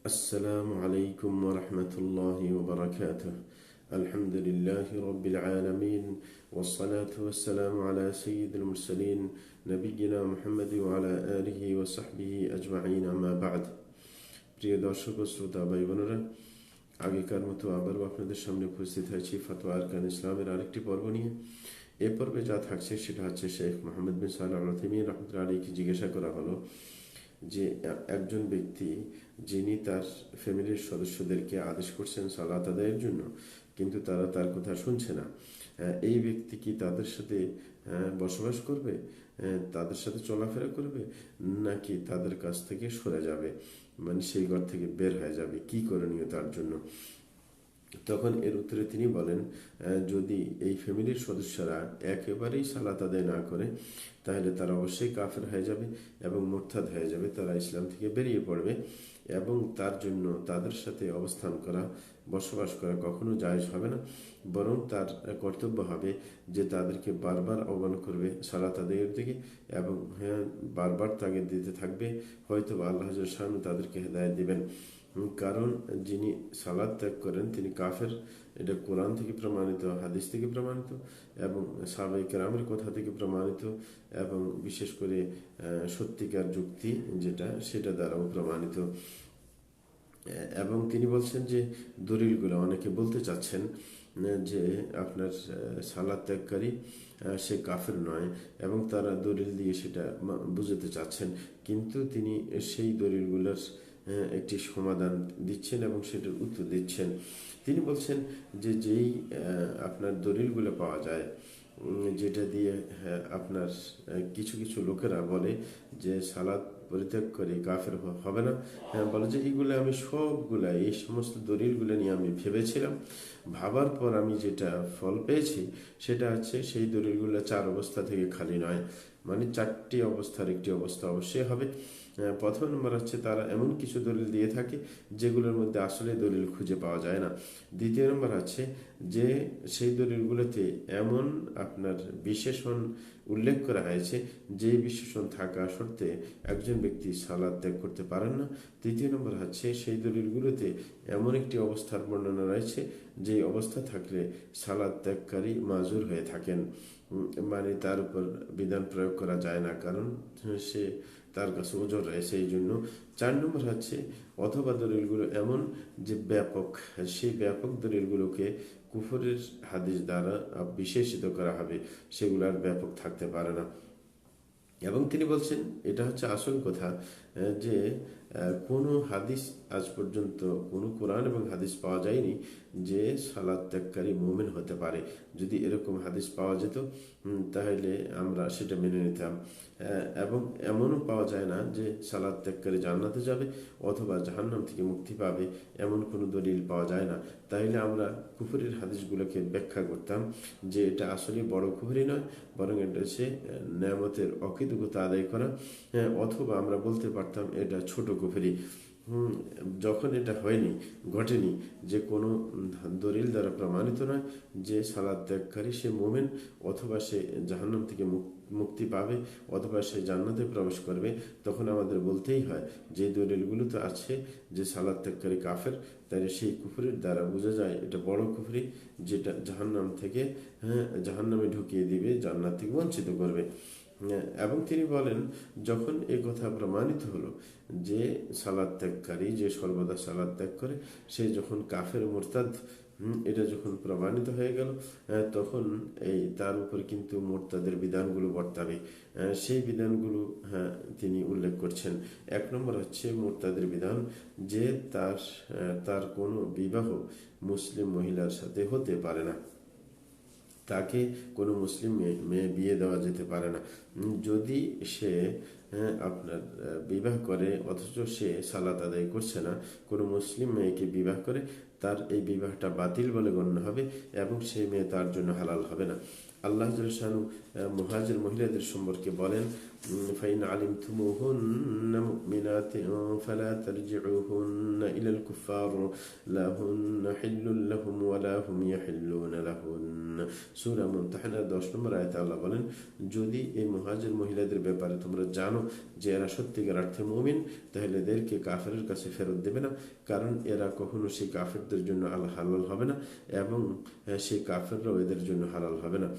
السلام عليكم ورحمة الله وبركاته. الحمد لله رب العالمين، والصلاة والسلام على سيد المرسلين نبينا محمد وعلى آله وصحبه أجمعين. أما بعد. প্রিয় দর্শক ও শ্রোতা ভাই বোনেরা, আগেকার মতো আবারও আপনাদের সামনে উপস্থিত হয়েছি ফতোয়া আরকান ইসলামের আরেকটি পর্ব নিয়ে। এ পর্বে যা থাকছে সেটা হচ্ছে শেখ মোহাম্মদ বিন সালেহ আল উথাইমিন রাহমাতুল্লাহি আলাইহি জিজ্ঞাসা করা হলো যে একজন ব্যক্তি যিনি তার ফ্যামিলির সদস্যদেরকে আদেশ করছেন সালাত আদায়ের জন্য, কিন্তু তারা তার কথা শুনছে না, এই ব্যক্তি কি তাদের সাথে বসবাস করবে, তাদের সাথে চলাফেরা করবে, নাকি তাদের কাছ থেকে সরে যাবে, মানে সেই ঘর থেকে বের হয়ে যাবে? কি করণীয় তার জন্য? তখন এর উত্তরে তিনি বলেন, যদি এই ফ্যামিলির সদস্যরা একেবারেই সালাত আদায় না করে, তাহলে তারা অবশ্যই কাফের হয়ে যাবে এবং মুরতাদ হয়ে যাবে, তারা ইসলাম থেকে বেরিয়ে পড়বে, এবং তার জন্য তাদের সাথে অবস্থান করা, বসবাস করা কখনো জায়েজ হবে না। বরং তার কর্তব্য হবে যে তাদেরকে বারবার আহ্বান করবে সালাত আদায়ের দিকে, এবং বারবার তাগিদ দিতে থাকবে। হয়তো আল্লাহ শান তাদেরকে হেদায়েত দিবেন। কারণ যিনি সালাত ত্যাগ করেন তিনি কাফের। এটা কোরআন থেকে প্রমাণিত, হাদিস থেকে প্রমাণিত, এবং সাহাবায়ে কেরামের কথা থেকে প্রমাণিত, এবং বিশেষ করে সত্যিকার যুক্তি যেটা সেটা দ্বারাও প্রমাণিত। এবং তিনি বলছেন যে দলিলগুলো, অনেকে বলতে চাচ্ছেন যে আপনার সালাত ত্যাগকারী সে কাফের নয়, এবং তারা দলিল দিয়ে সেটা বুঝাতে চাচ্ছেন, কিন্তু তিনি সেই দলিলগুলোর একটি সমাধান দিচ্ছেন এবং সেটার উত্তর দিচ্ছেন। তিনি বলছেন যে যেই আপনার দলিলগুলো পাওয়া যায়, যেটা দিয়ে আপনার কিছু কিছু লোকেরা বলে যে সালাত পরিত্যাগ করে কাফের হবে না, বলে যে এইগুলো আমি সবগুলা, এই সমস্ত দলিলগুলো নিয়ে আমি ভেবেছিলাম, ভাবার পর আমি যেটা ফল পেয়েছি সেটা হচ্ছে সেই দলিলগুলো চার অবস্থা থেকে খালি নয়, মানে চারটি অবস্থার একটি অবস্থা অবশ্যই হবে। প্রথম নম্বর হচ্ছে তারা এমন কিছু দলিল দিয়ে থাকে যেগুলোর মধ্যে আসলে দলিল খুঁজে পাওয়া যায় না। দ্বিতীয় নম্বর হচ্ছে যে সেই দলিলগুলোতে এমন আপনার বিশেষণ উল্লেখ করা হয়েছে যে বিশেষণ থাকা সত্ত্বে একজন ব্যক্তি সালাত ত্যাগ করতে পারেন না। তৃতীয় নম্বর হচ্ছে সেই দলিলগুলোতে এমন একটি অবস্থার বর্ণনা রয়েছে যে অবস্থা থাকলে সালাত ত্যাগকারী মাজুর হয়ে থাকেন, মানে তার উপর বিধান প্রয়োগ করা যায় না, কারণ সে তার কাছে ওজর রয়েছে। এই জন্য চার নম্বর হচ্ছে অথবা দলিলগুলো এমন যে ব্যাপক, সেই ব্যাপক দলিলগুলোকে কুফরের হাদিস দ্বারা বিশেষিত করা হবে, সেগুলো আর ব্যাপক থাকতে পারে না। এবং তিনি বলছেন এটা হচ্ছে আসল কথা, যে কোনো হাদিস আজ পর্যন্ত কোনো কোরআন এবং হাদিস পাওয়া যায়নি যে সালাত ত্যাগকারী মুমিন হতে পারে। যদি এরকম হাদিস পাওয়া যেত তাহলে আমরা সেটা মেনে নিতাম। এবং এমনও পাওয়া যায় না যে সালাত ত্যাগকারী জান্নাতে যাবে অথবা জাহান্নাম থেকে মুক্তি পাবে, এমন কোনো দলিল পাওয়া যায় না। তাইলে আমরা কুফরের হাদিসগুলোকে ব্যাখ্যা করতাম যে এটা আসলে বড় কুফরি নয়, বরং এটা হচ্ছে নেয়ামতের অকৃতজ্ঞতা আদায় করা, অথবা আমরা বলতে পারতাম এটা ছোট কুফরি। যখন এটা হয়নি, ঘটেনি, যে কোনো দলিল দ্বারা প্রমাণিত নয় যে সালাত ত্যাগকারী সে মুমিন, অথবা সে জাহান্নাম থেকে মুক্তি পাবে, অথবা সে জান্নাতে প্রবেশ করবে, তখন আমাদের বলতেই হয় যে দলিলগুলো তো আছে যে সালাত ত্যাগকারী কাফের, তাই সেই কুফরির দ্বারা বোঝা যায় এটা বড় কুফরি, যেটা জাহান্নাম থেকে জাহান্নামে ঢুকিয়ে দিবে, জান্নাত থেকে বঞ্চিত করবে। এবং তিনি বলেন যখন এই কথা প্রমাণিত হলো যে সালাত ত্যাগকারী যে সর্বদা সালাত ত্যাগ করে সে যখন কাফের মুরতাদ, এটা যখন প্রমাণিত হয়ে গেল, তখন এই তার উপর কিন্তু মুরতাদের বিধানগুলো বর্তাবে। সেই বিধানগুলো তিনি উল্লেখ করছেন। এক নম্বর হচ্ছে মুরতাদের বিধান যে তার কোনো বিবাহ মুসলিম মহিলার সাথে হতে পারে না, তাকে কোনো মুসলিম মেয়ে বিয়ে দেওয়া যেতে পারে না। যদি সে আপনার বিবাহ করে অথচ সে সালাত আদায় করছে না, কোনো মুসলিম মেয়েকে বিবাহ করে, তার এই বিবাহটা বাতিল বলে গণ্য হবে এবং সেই মেয়ে তার জন্য হালাল হবে না। আল্লাহ শানু মুহাজির মহিলাদের সম্পর্কে বলেন, ফাইন আলিমতুমুহুন্না মুমিনাতিন ফালা তারজিউহুন্না ইলাল কুফার লাহুন্না হিল্লুল লাহুম ওয়া লা হুম ইয়াহিল্লুনা লাহুন্না। সূরা মুমতাহানার 10 নম্বর আয়াতে আল্লাহ বলেন, যদি এই মুহাজির মহিলাদের ব্যাপারে তোমরা জানো যে এরা সত্যিকার অর্থে মুমিন, তাহলে এদেরকে কাফেরের কাছে ফেরত দেবে না, কারণ এরা কখনো সেই কাফেরদের জন্য হালাল হবে না এবং সেই কাফেররাও এদের জন্য হালাল হবে না।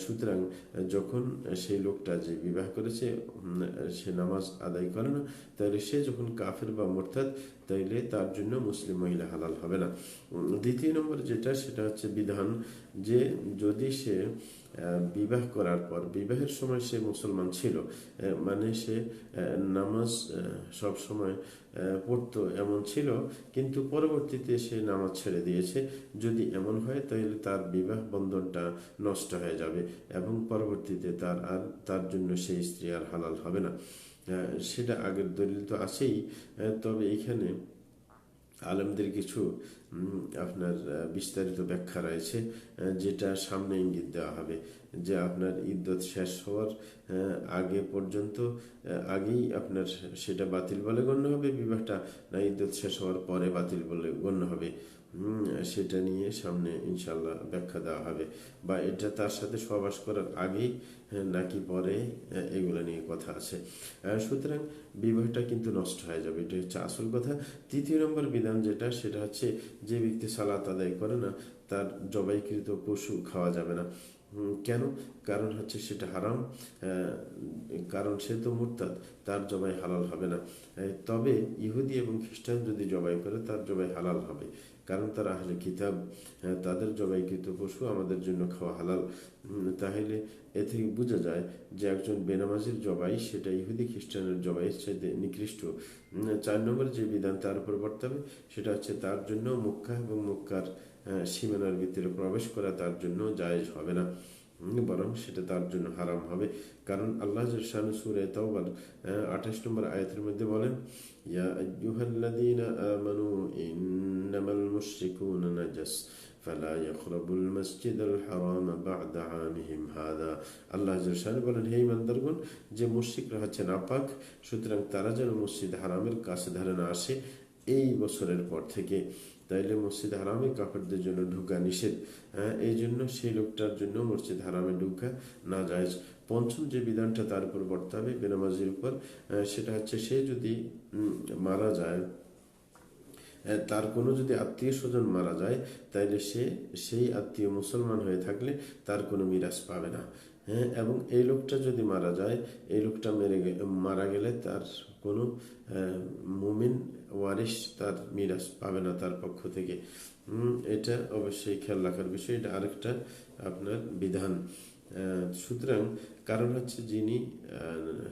সুতরাং যখন সেই লোকটা যে বিবাহ করেছে সে নামাজ আদায় করে না, তাহলে সে যখন কাফের বা মোরতাদ, তাইলে তার জন্য মুসলিম মহিলা হালাল হবে না। দ্বিতীয় নম্বর যেটা, সেটা হচ্ছে বিধান যে যদি সে বিবাহ করার পর, বিবাহের সময় সে মুসলমান ছিল, মানে সে নামাজ সব সময় পড়তো এমন ছিল, কিন্তু পরবর্তীতে সে নামাজ ছেড়ে দিয়েছে, যদি এমন হয় তাহলে তার বিবাহ বন্ধনটা নষ্ট হয়ে যাবে এবং পরবর্তীতে তার জন্য সেই স্ত্রী আর হালাল হবে না। সেটা আগের দলিল তো আছেই, তবে এখানে আলেমদের কিছু আপনার বিস্তারিত ব্যাখ্যা রয়েছে, যেটা সামনে ইঙ্গিত দেওয়া হবে যে আপনার ইদ্যত শেষ হওয়ার আগে পর্যন্ত আগেই আপনার সেটা বাতিল বলে গণ্য হবে বিবাহটা, না ইদ্যত শেষ হওয়ার পরে বাতিল বলে গণ্য হবে, সেটা নিয়ে সামনে ইনশাল্লাহ ব্যাখ্যা দেওয়া হবে, বা এটা তার সাথে সহবাস করার আগেই নাকি পরে, এগুলো নিয়ে কথা আছে। সুতরাং বিবাহটা কিন্তু নষ্ট হয়ে যাবে, এটা হচ্ছে আসল কথা। তৃতীয় নম্বর বিধান যেটা, সেটা হচ্ছে যে ব্যক্তি সালাত আদায় করে না, তার জবাইকৃত পশু খাওয়া যাবে না। কেন? কারণ হচ্ছে সেটা হারাম, কারণ সে তো মুরতাদ, তার জবাই হালাল হবে না। তবে ইহুদি এবং খ্রিস্টান যদি জবাই করে, তার জবাই হালাল হবে, কারণ তারা আহলে কিতাব, তাদের জবাইকৃত পশু আমাদের জন্য খাওয়া হালাল। তাহলে এ থেকে বোঝা যায় যে একজন বেনামাজির জবাই সেটা ইহুদি খ্রিস্টানের জবাইয়ের চাইতে নিকৃষ্ট। 4 নম্বর যে বিধান তার উপর বর্তাবে, সেটা হচ্ছে তার জন্য মক্কা এবং মক্কার সীমানার ভিতরে প্রবেশ করা তার জন্য জায়েজ হবে না, বরং সেটা তার জন্য হারাম হবে। কারণ আল্লাহ সূরা তাওবার 28 নম্বর আয়াতের মধ্যে বলেন, ইয়া আইয়ুহাল্লাযীনা আমানু ইন্নামাল মুশরিকুনা নাজাস ফালা ইয়াকরাবুল মাসজিদাল হারাম বা'দা আমিহিম হাযা। আল্লাহ বলেন, হে ঈমানদারগণ, যে মুশরিকরা হচ্ছে নাপাক, সুতরাং তারা যেন মসজিদ হারামের কাছে ধারে না আসে এই বছরের পর থেকে। তাইলে মসজিদ হারামে কাফেরদের জন্য ঢোকা নিষেধ, এই জন্য সেই লোকটার জন্য মসজিদ হারামে ঢোকা না জায়েজ। পঞ্চম যে বিধানটা তার উপর বর্তাবে বেনামাজির উপর, সেটা হচ্ছে সে যদি মারা যায়, তার কোনো যদি আত্মীয় স্বজন মারা যায়, তাইলে সেই আত্মীয় মুসলমান হয়ে থাকলে তার কোনো মিরাজ পাবে না। এবং এই লোকটা যদি মারা যায়, এই লোকটা মারা গেলে তার কোনো মুমিন ওয়ারিশ তার মিরাজ পাবে না তার পক্ষ থেকে। এটা অবশ্যই খেয়াল রাখার বিষয়, এটা আরেকটা আপনার বিধান। সুতরাং কারণ হচ্ছে যিনি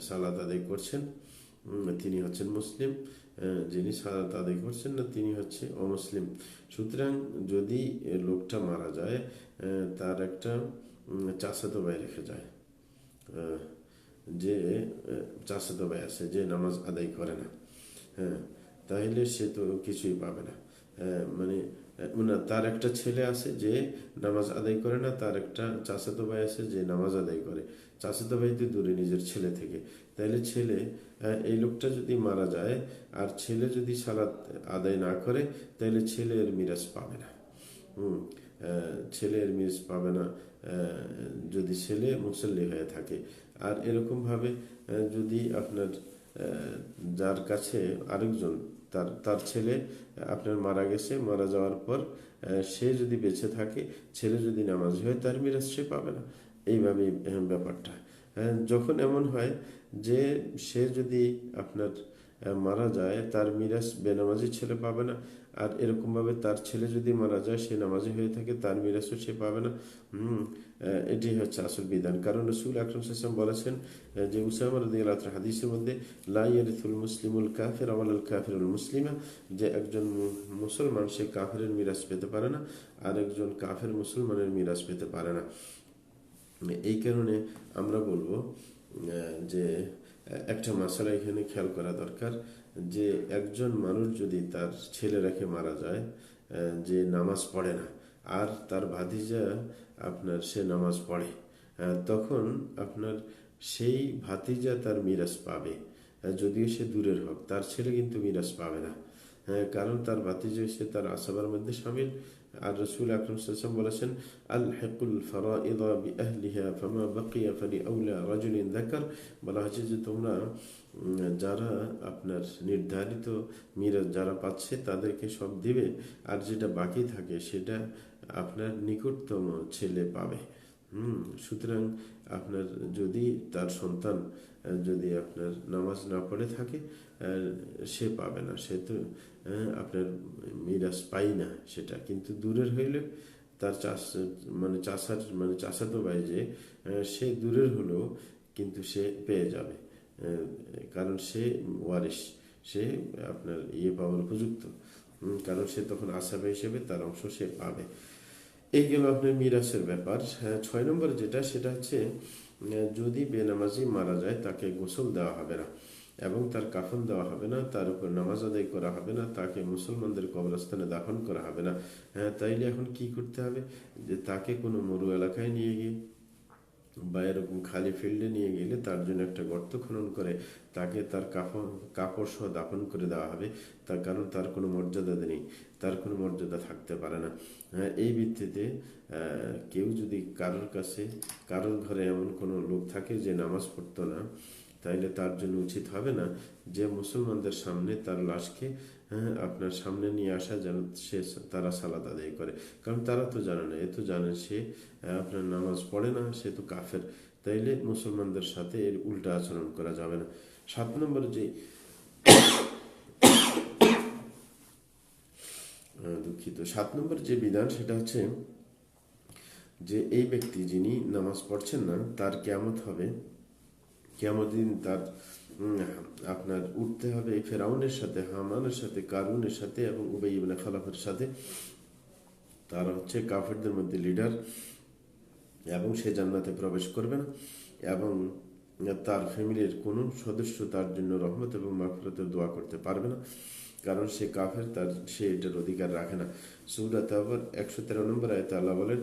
সালাত আদায় করছেন তিনি হচ্ছেন মুসলিম, যিনি সালাত আদায় করছেন না তিনি হচ্ছে অমুসলিম। সুতরাং যদি লোকটা মারা যায়, তার একটা চাচাতো ভাই রেখে যায়, যে চাচাতো ভাই আছে যে নামাজ আদায় করে না, তাহলে সে তো কিছুই পাবে না। মানে তার একটা ছেলে আছে যে নামাজ আদায় করে না, তার একটা চাচাতো ভাই আছে যে নামাজ আদায় করে, চাচাতো ভাই তো দূরে নিজের ছেলে থেকে, তাইলে ছেলে, এই লোকটা যদি মারা যায় আর ছেলে যদি সালাত আদায় না করে, তাহলে ছেলের মিরাজ পাবে না। ছেলের মিরাজ পাবে না যদি ছেলে মুসল্লি হয়ে থাকে। আর এরকম ভাবে যদি আপনার যার কাছে আরেকজন, তার ছেলে আপনার মারা গেছে, মারা যাওয়ার পর সে যদি বেঁচে থাকে, ছেলে যদি নামাজি হয়, তার মিরাজ সে পাবে না। এইভাবে ব্যাপারটা। যখন এমন হয় যে সে যদি আপনার মারা যায়, তার মিরাজ বেনামাজি ছেলে পাবে না, আর এরকমভাবে তার ছেলে যদি মারা যায়, সে নামাজি হয়ে থাকে, তার মিরাজও সে পাবে না। এটি হচ্ছে আসল বিধান। কারণ রাসূল আকরাম সাল্লাল্লাহু আলাইহি ওয়াসাল্লাম বলেছেন যে উসামা রাদিয়াল্লাহু আনহু হাদিসের মধ্যে, লা ইয়ারিসুল মুসলিমুল কাফির ওয়ালাল কাফিরুল মুসলিমা, যে একজন মুসলমান সে কাফেরের মিরাজ পেতে পারে না, আর একজন কাফের মুসলমানের মিরাজ পেতে পারে না। এই কারণে আমরা বলবো যে একটা মাসালা এখানে খেয়াল করা দরকার, যে একজন মানুষ যদি তার ছেলে রেখে মারা যায় যে নামাজ পড়ে না, আর তার ভাতিজা আপনার সে নামাজ পড়ে, তখন আপনার সেই ভাতিজা তার মিরাজ পাবে। যদিও সে দূরের হোক, তার ছেলে কিন্তু মিরাজ পাবে না। কারণ তার ভাতিজা সে তার আসাবার মধ্যে শামিল। আর রসুল আকরম সাল্লাল্লাহু আলাইহি ওয়াসাল্লাম বলেছেন, আল হিকুল ফারাইদা বিআহলিহা ফামা বাকিয়া ফালিআউলা রাজুলিন যাকার। বলা হয়েছে যে তোমরা যারা আপনার নির্ধারিত মিরাজ যারা পাচ্ছে তাদেরকে সব দিবে, আর যেটা বাকি থাকে সেটা আপনার নিকটতম ছেলে পাবে। সুতরাং আপনার যদি তার সন্তান যদি আপনার নামাজ না পড়ে থাকে, সে পাবে না, সে তো আপনার মিরাজ পাই না সেটা। কিন্তু দূরের হইলে তার চাচাতো ভাই যে, সে দূরের হলেও কিন্তু সে পেয়ে যাবে, কারণ সে ওয়ারিশ, সে আপনার পাওয়ার উপযুক্ত, কারণ সে তখন আসাবে হিসেবে তার অংশ সে পাবে। এই গেল আপনার মিরাসের ব্যাপার। 6 নম্বর যেটা, সেটা হচ্ছে যদি বেনামাজি মারা যায় তাকে গোসল দেওয়া হবে না এবং তার কাফন দেওয়া হবে না, তার উপর নামাজ আদায় করা হবে না, তাকে মুসলমানদের কবরস্থানে দাফন করা হবে না। তাইলে এখন কি করতে হবে, যে তাকে কোনো মরু এলাকায় নিয়ে গিয়ে বা এরকম খালি ফিল্ডে নিয়ে গেলে তার জন্য একটা গর্ত খনন করে তাকে তার কাপড় সহ দাফন করে দেওয়া হবে। তার কারণ তার কোনো মর্যাদা নেই, তার কোনো মর্যাদা থাকতে পারে না। এই ভিত্তিতে কেউ যদি কারোর ঘরে এমন কোনো লোক থাকে যে নামাজ পড়তো না, তাইলে তার জন্য উচিত হবে না যে মুসলমানদের সামনে তার লাশকে আপনার সামনে নিয়ে আসা, যেন তারা সালাত আদায় করে। কারণ তারা তো জানে না, এ তো জানে সে আপনার নামাজ পড়ে না, সে তো কাফের। তাইলে মুসলমানদের সাথে এর উল্টা আচরণ করা যাবে না। 7 নম্বর যে দুঃখিত 7 নম্বর যে বিধান, সেটা হচ্ছে যে এই ব্যক্তি যিনি নামাজ পড়ছেন না, তার কিয়ামত হবে, কিয়ামত দিন তার আপনার উঠতে হবে ফেরাউনের সাথে, হামানের সাথে, কারুনের সাথে এবং উবাই ইবনে খালাফের সাথে। তারা হচ্ছে কাফেরদের মধ্যে লিডার, এবং সে জান্নাতে প্রবেশ করবে না, এবং তার ফ্যামিলির কোনো সদস্য তার জন্য রহমত এবং মাগফিরাতের দোয়া করতে পারবে না, কারণ সে কাফের, সে এটার অধিকার রাখে না। সূরা তাওবার 113 নম্বর আয়াতে আল্লাহ বলেন,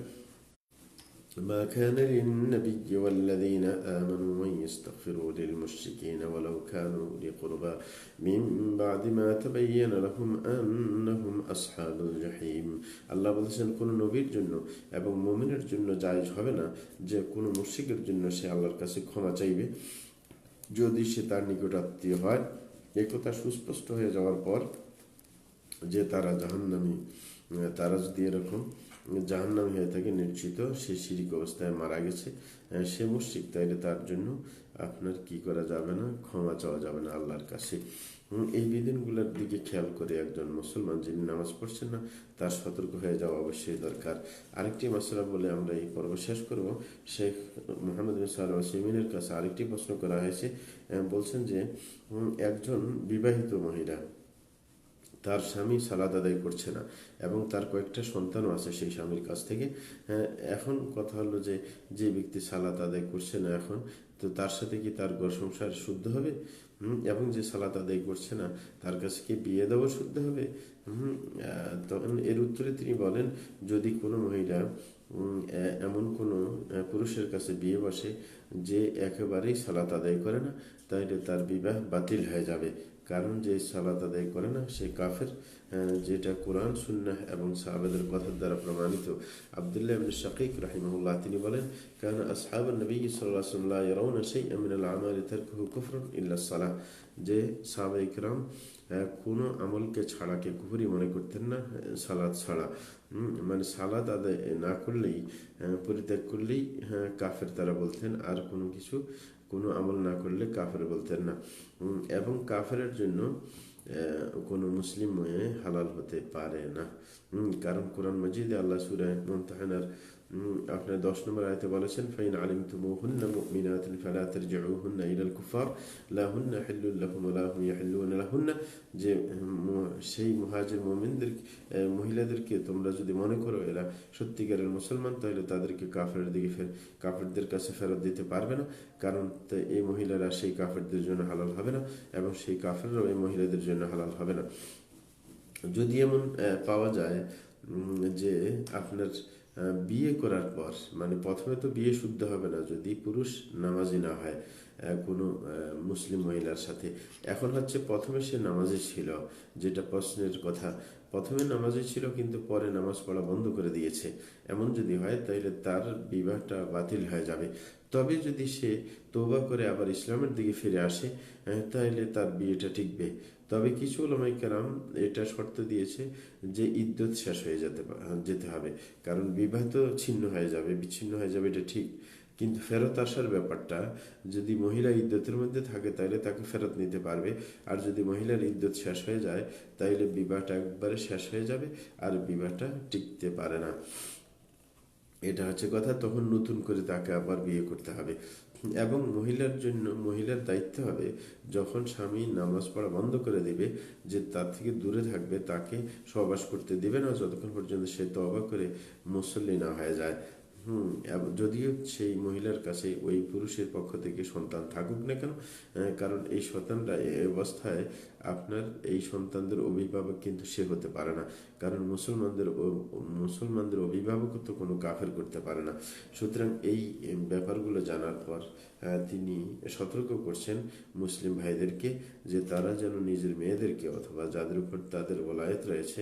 ما كان للنبي والذين آمنوا أن يستغفروا للمشركين ولو كانوا أولي قربى من بعد ما تبين لهم أنهم أصحاب الجحيم। আল্লাহ বলেছেন, কোন নবীর জন্য এবং মুমিনের জন্য জায়েজ হবে না যে কোনো মুশরিকের জন্য সে আল্লাহর কাছে ক্ষমা চাইবে যদি সে তার নিকট আত্মীয় হয়। এই কথা সুস্পষ্ট হয়ে যাওয়ার পর যে তারা জাহান্নামী, তারা যদি এরকম জাহান্নামী হয়ে থাকে নিশ্চিত, সে শিরিক অবস্থায় মারা গেছে, সে মুশরিক, তাইলে তার জন্য আপনার কি করা যাবে না, ক্ষমা চাওয়া যাবে না আল্লাহর কাছে। এই বিধানগুলোর দিকে খেয়াল করে একজন মুসলমান যিনি নামাজ পড়ছেন না, তার সতর্ক হয়ে যাওয়া অবশ্যই দরকার। আরেকটি মাসলা বলে আমরা এই পর্ব শেষ করব। শেখ মোহাম্মদ বিন সালেহ আল উসাইমিনের কাছে আরেকটি প্রশ্ন করা হয়েছে। বলছেন যে একজন বিবাহিত মহিলা, তার স্বামী সালাত আদায় করছে না এবং তার কয়েকটা সন্তানও আছে সেই স্বামীর কাছ থেকে। এখন কথা হলো যে যে ব্যক্তি সালাত আদায় করছে না এখন, তো তার সাথে কি তার ঘর সংসার শুদ্ধ হবে? এবং যে সালাত আদায় করছে না তার কাছে কি বিয়ে দেওয়া শুদ্ধ হবে? তখন এর উত্তরে তিনি বলেন, যদি কোনো মহিলা এমন কোনো পুরুষের কাছে বিয়ে বসে যে একেবারেই সালাত আদায় করে না, তাহলে তার বিবাহ বাতিল হয়ে যাবে। কারণ যে সালাত আদায় করে না সে কাফের, যেটা কোরআন, সুন্নাহ এবং সাহাবাদের কথার দ্বারা প্রমাণিত। আব্দুল্লাহ ইবনে শাকীক রাহিমাহুল্লাহ তিনি বলেন, কানা আসহাবুন নবী সাল্লাল্লাহু আলাইহি ওয়াসাল্লাম লা ইয়ারাউনা শাইআন মিনাল আমালি তারকুহু কুফরুন ইল্লা সালাহ। যে সাহাবায়ে কিরাম কোনো আমলকে ছাড়াকে কুফরি মনে করতেন না, সালাত ছাড়া। মানে সালাত আদায় না করলেই, পরিত্যাগ করলেই কাফের তারা বলতেন, আর কোনো আমল না করলে কাফের বলতেন না। এবং কাফেরের জন্য কোনো মুসলিম মেয়ে হালাল হতে পারে না। কারণ কোরআন মাজিদে আল্লাহ সূরা মুমতাহানার আপনার 10 নম্বর আয়াতে বলেছেন, ফাইন আলিমতুমুহুন্না মুমিনাতিন ফালা তারজিউহুন্না ইলাল কুফার লা হুন্না হিল্লুল লাহুম ওয়া লা হুম ইয়াহিল্লুনা লাহুন্না। যে সেই মুহাজির মুমিনদের মহিলাদেরকে তোমরা যদি মনে করো এরা সত্যিকারের মুসলমান, তাহলে তাদেরকে কাফেরদের কাছে ফেরত দিতে পারবে না, কারণ এই মহিলারা সেই কাফেরদের জন্য হালাল হবে না এবং সেই কাফেররাও এই মহিলাদের জন্য হালাল হবে না। যদি এমন পাওয়া যায় যে আপনার বিয়ে করার পর, মানে প্রথমে তো বিয়ে শুদ্ধ হবে না যদি পুরুষ নামাজি না হয় কোনো মুসলিম মহিলার সাথে। এখন হচ্ছে প্রথমে সে নামাজি ছিল, যেটা প্রশ্নের কথা, প্রথমে নামাজি ছিল কিন্তু পরে নামাজ পড়া বন্ধ করে দিয়েছে, এমন যদি হয় তাহলে তার বিবাহটা বাতিল হয়ে যাবে। তবে যদি সে তওবা করে আবার ইসলামের দিকে ফিরে আসে, তাহলে তার বিয়েটা টিকবে। তবে কিছু ওলামায়ে কেরাম এটা শর্ত দিয়েছে যে ইদ্যত শেষ হয়ে যেতে হবে, কারণ বিবাহ তো ছিন্ন হয়ে যাবে, বিচ্ছিন্ন হয়ে যাবে, এটা ঠিক, কিন্তু ফেরত আসার ব্যাপারটা, যদি মহিলা ইদ্যতের মধ্যে থাকে তাহলে তাকে ফেরত নিতে পারবে, আর যদি মহিলার ইদ্যত শেষ হয়ে যায় তাহলে বিবাহটা একবারে শেষ হয়ে যাবে, আর বিবাহটা টিকতে পারে না। এটা হচ্ছে কথা, তখন নতুন করে তাকে আবার বিয়ে করতে হবে। এবং মহিলার জন্য, মহিলার দায়িত্ব হবে যখন স্বামী নামাজ পড়া বন্ধ করে দিবে, যে তার থেকে দূরে থাকবে, তাকে সহবাস করতে দিবে না যতক্ষণ পর্যন্ত সে তওবা করে মুসল্লি না হয়ে যায়। যদিও সেই মহিলার কাছে ওই পুরুষের পক্ষ থেকে সন্তান থাকুক না কেন, কারণ এই সন্তানরা এই অবস্থায় আপনার এই সন্তানদের অভিভাবক কিন্তু সে হতে পারে না, কারণ মুসলমানদের অভিভাবকত্ব কোনো কাফের করতে পারে না। সুতরাং এই ব্যাপারগুলো জানার পর তিনি সতর্ক করছেন মুসলিম ভাইদেরকে যে তারা যেন নিজের মেয়েদেরকে, অথবা যাদের উপর তাদের ওলায়েত রয়েছে,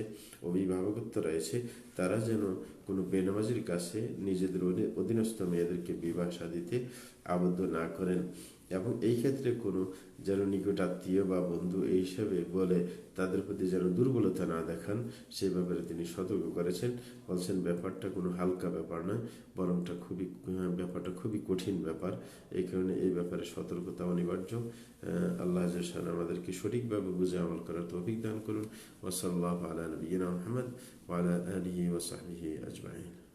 অভিভাবকত্ব রয়েছে, তারা যেন কোনো বেনামাজির কাছে নিজেদের অধীনস্থ মেয়েদেরকে বিবাহ শাদীতে আবদ্ধ না করেন, এবং এই ক্ষেত্রে কোনো যেন নিকট আত্মীয় বা বন্ধু এই হিসাবে বলে তাদের প্রতি যেন দুর্বলতা না দেখান, সে ব্যাপারে তিনি সতর্ক করেছেন। বলছেন ব্যাপারটা কোনো হালকা ব্যাপার নয়, বরংটা ব্যাপারটা খুবই কঠিন ব্যাপার। এই কারণে এই ব্যাপারে সতর্কতা অনিবার্য। আল্লাহ জাল্লাহু আমাদেরকে সঠিকভাবে বুঝে আমল করার তৌফিক দান করুন। ওয়া সাল্লাল্লাহু আলা নবিয়িনা মুহাম্মদ ওয়া আলা আলিহি ওয়া সাহবিহি আজমাইন।